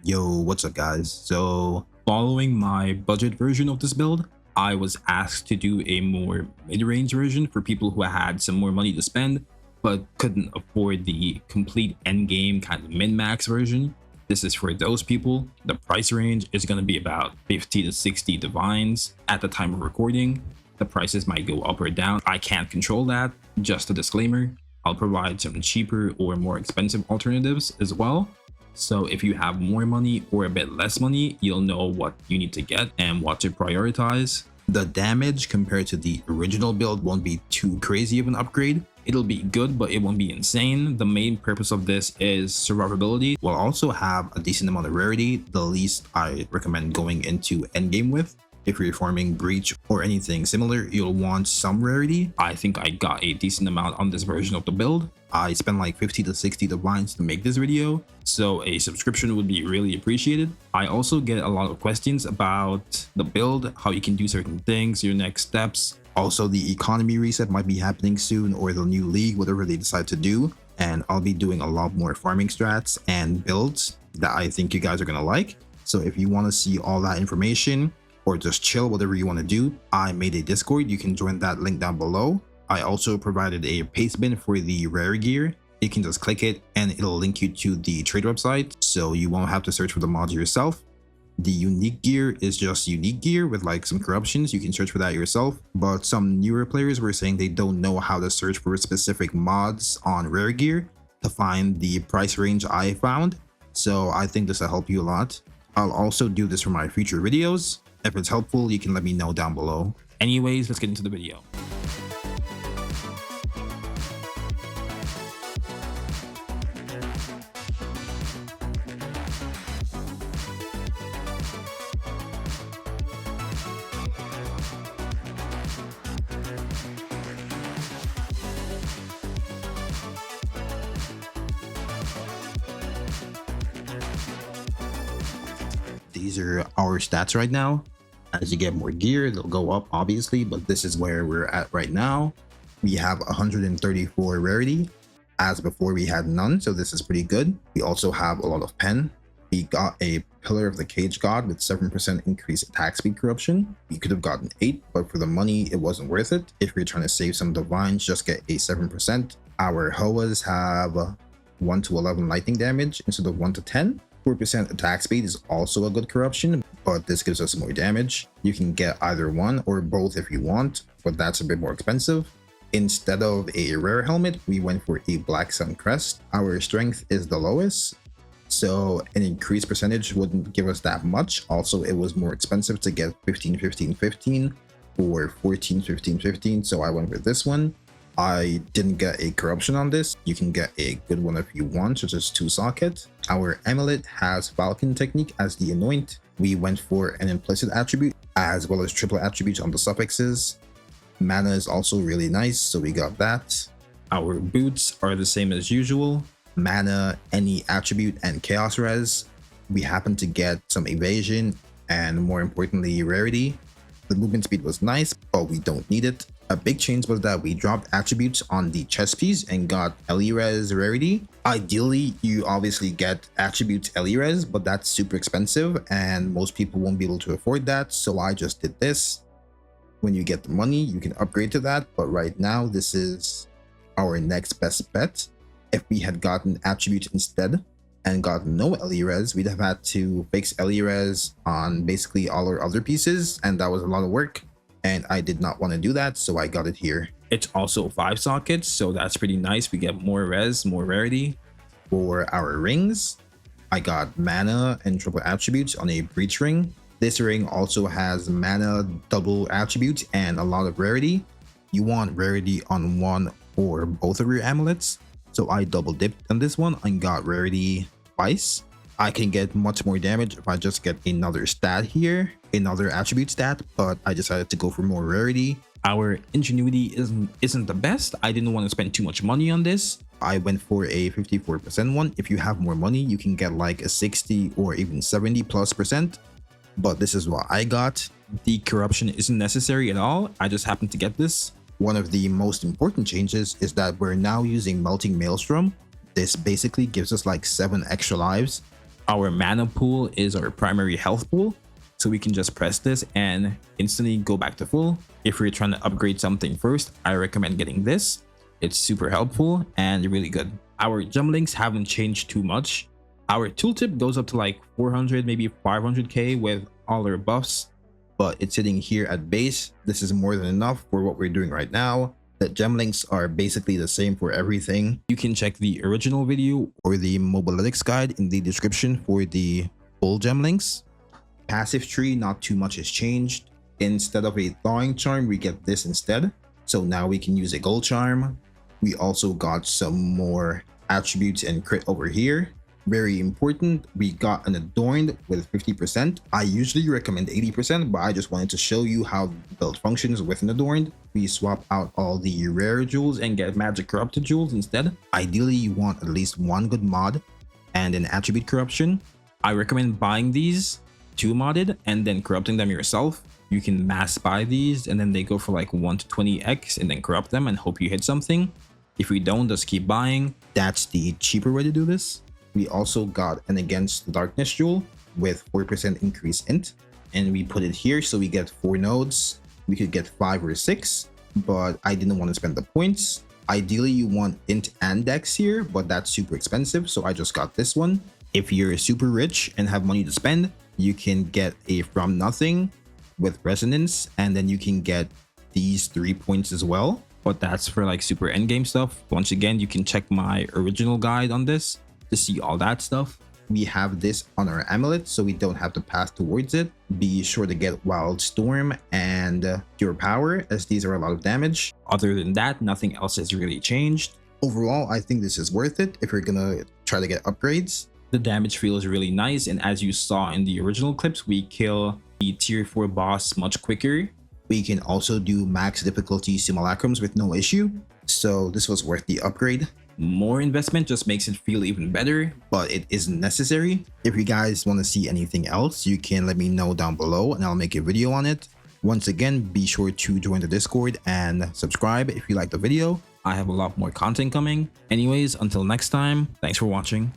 Yo, what's up guys? So following my budget version of this build, I was asked to do a more mid-range version for people who had some more money to spend but couldn't afford the complete endgame kind of min-max version. This is for those people. The price range is going to be about 50 to 60 divines at the time of recording. The prices might go up or down. I can't control that. Just a disclaimer, I'll provide some cheaper or more expensive alternatives as well. So if you have more money or a bit less money, you'll know what you need to get and what to prioritize. The damage compared to the original build won't be too crazy of an upgrade. It'll be good, but it won't be insane. The main purpose of this is survivability. We'll also have a decent amount of rarity, the least I recommend going into endgame with. If you're farming breach or anything similar, you'll want some rarity. I think I got a decent amount on this version of the build. I spent like 50 to 60 divines to make this video, so a subscription would be really appreciated. I also get a lot of questions about the build, how you can do certain things, your next steps. Also, the economy reset might be happening soon, or the new league, whatever they decide to do. And I'll be doing a lot more farming strats and builds that I think you guys are gonna like. So if you want to see all that information, or just chill, whatever you want to do, I made a Discord. You can join that link down below. I also provided a paste bin for the rare gear. You can just click it and it'll link you to the trade website, so you won't have to search for the mods yourself. The unique gear is just unique gear with like some corruptions. You can search for that yourself, but some newer players were saying they don't know how to search for specific mods on rare gear to find the price range I found. So I think this will help you a lot. I'll also do this for my future videos. If it's helpful, you can let me know down below. Anyways, let's get into the video. These are our stats right now. As you get more gear, they'll go up obviously, but this is where we're at right now. We have 134 rarity. As before, we had none, so this is pretty good. We also have a lot of pen. We got a Pillar of the Cage God with 7% increased attack speed corruption. We could have gotten 8, but for the money, it wasn't worth it. If you're trying to save some divines, just get a 7%. Our Hoas have 1 to 11 lightning damage instead of 1 to 10. 4% attack speed is also a good corruption, but this gives us more damage. You can get either one or both if you want, but that's a bit more expensive. Instead of a rare helmet, we went for a black sun crest. Our strength is the lowest, so an increased percentage wouldn't give us that much. Also, it was more expensive to get 15 15 15 or 14 15 15, so I went with this one. I didn't get a corruption on this. You can get a good one if you want, such as 2 socket. Our amulet has Falcon technique as the anoint. We went for an implicit attribute as well as triple attributes on the suffixes. Mana is also really nice, so we got that. Our boots are the same as usual. Mana, any attribute, and chaos res. We happen to get some evasion and more importantly rarity. The movement speed was nice, but we don't need it. A big change was that we dropped attributes on the chest piece and got LE-res rarity. Ideally, you obviously get attributes LE-res, but that's super expensive and most people won't be able to afford that, so I just did this. When you get the money, you can upgrade to that, but right now this is our next best bet. If we had gotten attributes instead and got no LE-res, we'd have had to fix LE-res on basically all our other pieces, and that was a lot of work. And I did not want to do that, so I got it here. It's also 5 sockets, so that's pretty nice. We get more res, more rarity. For our rings, I got mana and triple attributes on a breach ring. This ring also has mana, double attributes, and a lot of rarity. You want rarity on one or both of your amulets, so I double dipped on this one and got rarity twice. I can get much more damage if I just get another stat here, another attribute stat, but I decided to go for more rarity. Our ingenuity isn't the best. I didn't want to spend too much money on this. I went for a 54% one. If you have more money, you can get like a 60 or even 70+%, but this is what I got. The corruption isn't necessary at all. I just happened to get this. One of the most important changes is that we're now using Melting Maelstrom. This basically gives us like 7 extra lives. Our mana pool is our primary health pool. So we can just press this and instantly go back to full. If you're trying to upgrade something first, I recommend getting this. It's super helpful and really good. Our gemlings haven't changed too much. Our tooltip goes up to like 400, maybe 500k with all our buffs, but it's sitting here at base. This is more than enough for what we're doing right now. The gemlinks are basically the same for everything. You can check the original video or the mobilitics guide in the description for the full gemlinks. Passive tree, not too much has changed. Instead of a thawing charm, we get this instead. So now we can use a gold charm. We also got some more attributes and crit over here. Very important, we got an adorned with 50%. I usually recommend 80%, but I just wanted to show you how the build functions with an adorned. We swap out all the rare jewels and get magic corrupted jewels instead. Ideally, you want at least one good mod and an attribute corruption. I recommend buying these 2 modded and then corrupting them yourself. You can mass buy these and then they go for like 1 to 20x and then corrupt them and hope you hit something. If you don't, just keep buying. That's the cheaper way to do this. We also got an Against the Darkness jewel with 4% increase int, and we put it here so we get 4 nodes. We could get 5 or 6, but I didn't want to spend the points. Ideally, you want int and dex here, but that's super expensive, so I just got this one. If you're super rich and have money to spend, you can get a From Nothing with Resonance, and then you can get these 3 points as well. But that's for like super endgame stuff. Once again, you can check my original guide on this to see all that stuff. We have this on our amulet, so we don't have to pass towards it. Be sure to get Wild Storm and Pure Power, as these are a lot of damage. Other than that, nothing else has really changed. Overall, I think this is worth it if you're gonna try to get upgrades. The damage feels really nice, and as you saw in the original clips, we kill the tier 4 boss much quicker. We can also do max difficulty simulacrums with no issue, so this was worth the upgrade. More investment just makes it feel even better, but it isn't necessary. If you guys want to see anything else, you can let me know down below and I'll make a video on it. Once again, be sure to join the Discord and subscribe if you like the video. I have a lot more content coming. Anyways, until next time, thanks for watching.